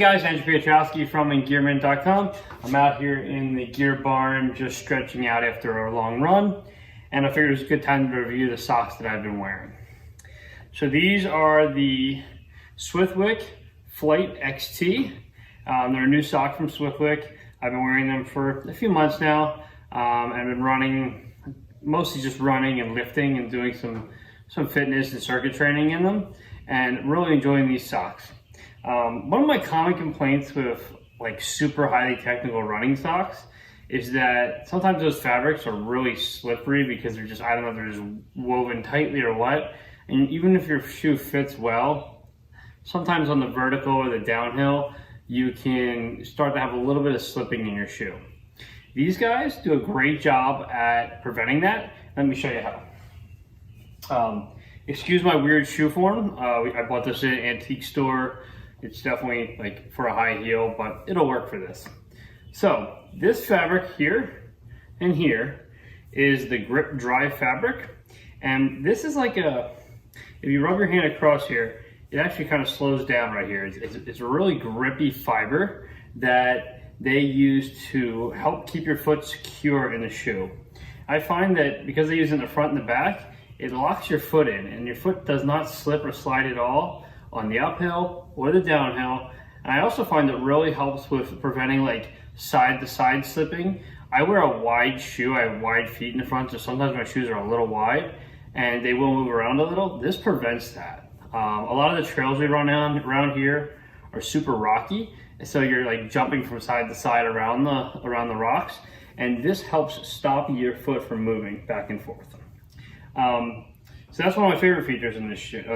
guys, Andrew Piotrowski from Engearment.com. I'm out here in the gear barn just stretching out after a long run, and I figured it was a good time to review the socks that I've been wearing. So these are the Swiftwick Flite XT. They're a new sock from Swiftwick. I've been wearing them for a few months now. I've been running, mostly just running and lifting and doing some fitness and circuit training in them, and really enjoying these socks. One of my common complaints with like super highly technical running socks is that sometimes those fabrics are really slippery because they're just, I don't know, they're just woven tightly or what. And even if your shoe fits well, sometimes on the vertical or the downhill, you can start to have a little bit of slipping in your shoe. These guys do a great job at preventing that. Let me show you how. Excuse my weird shoe form. I bought this in an antique store. It's definitely like for a high heel, but it'll work for this. So this fabric here and here is the grip dry fabric. And this is like if you rub your hand across here, it actually kind of slows down right here. It's a really grippy fiber that they use to help keep your foot secure in the shoe. I find that because they use it in the front and the back, it locks your foot in and your foot does not slip or slide at all on the uphill or the downhill. And I also find it really helps with preventing like side to side slipping. I wear a wide shoe, I have wide feet in the front, so sometimes my shoes are a little wide and they will move around a little. This prevents that. A lot of the trails we run on around here are super rocky, and so you're like jumping from side to side around the rocks, and this helps stop your foot from moving back and forth. So that's one of my favorite features on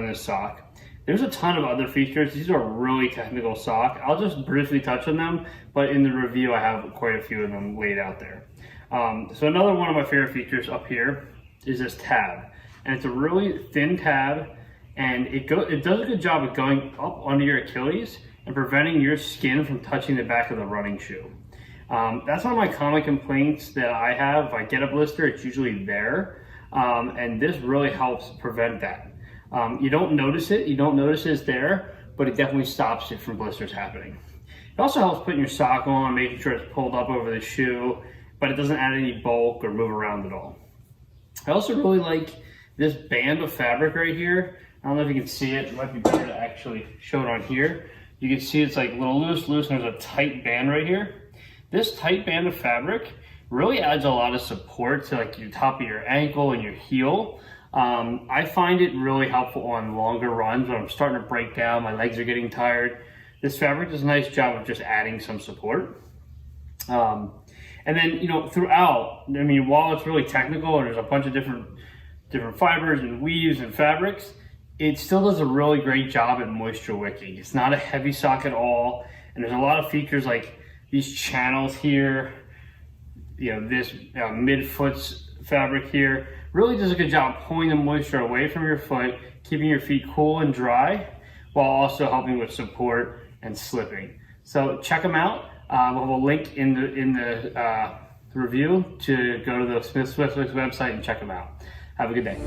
this sock. There's a ton of other features. These are a really technical sock. I'll just briefly touch on them, but in the review I have quite a few of them laid out there. So another one of my favorite features up here is this tab, and it's a really thin tab, and it does a good job of going up under your Achilles and preventing your skin from touching the back of the running shoe. That's one of my common complaints that I have. If I get a blister, it's usually there, and this really helps prevent that. You don't notice it, it's there, but it definitely stops it from blisters happening. It also helps putting your sock on, making sure it's pulled up over the shoe, but it doesn't add any bulk or move around at all. I also really like this band of fabric right here. I don't know if you can see it. It might be better to actually show it on here. You can see it's like a little loose, and there's a tight band right here. This tight band of fabric really adds a lot of support to like the top of your ankle and your heel. I find it really helpful on longer runs when I'm starting to break down, my legs are getting tired. This fabric does a nice job of just adding some support. And then, you know, throughout, I mean, while it's really technical and there's a bunch of different fibers and weaves and fabrics, it still does a really great job at moisture wicking. It's not a heavy sock at all, and there's a lot of features like these channels here, you know, this mid-foot fabric here really does a good job pulling the moisture away from your foot, keeping your feet cool and dry, while also helping with support and slipping. So check them out. We'll have a link in the review to go to the Swiftwick website and check them out. Have a good day.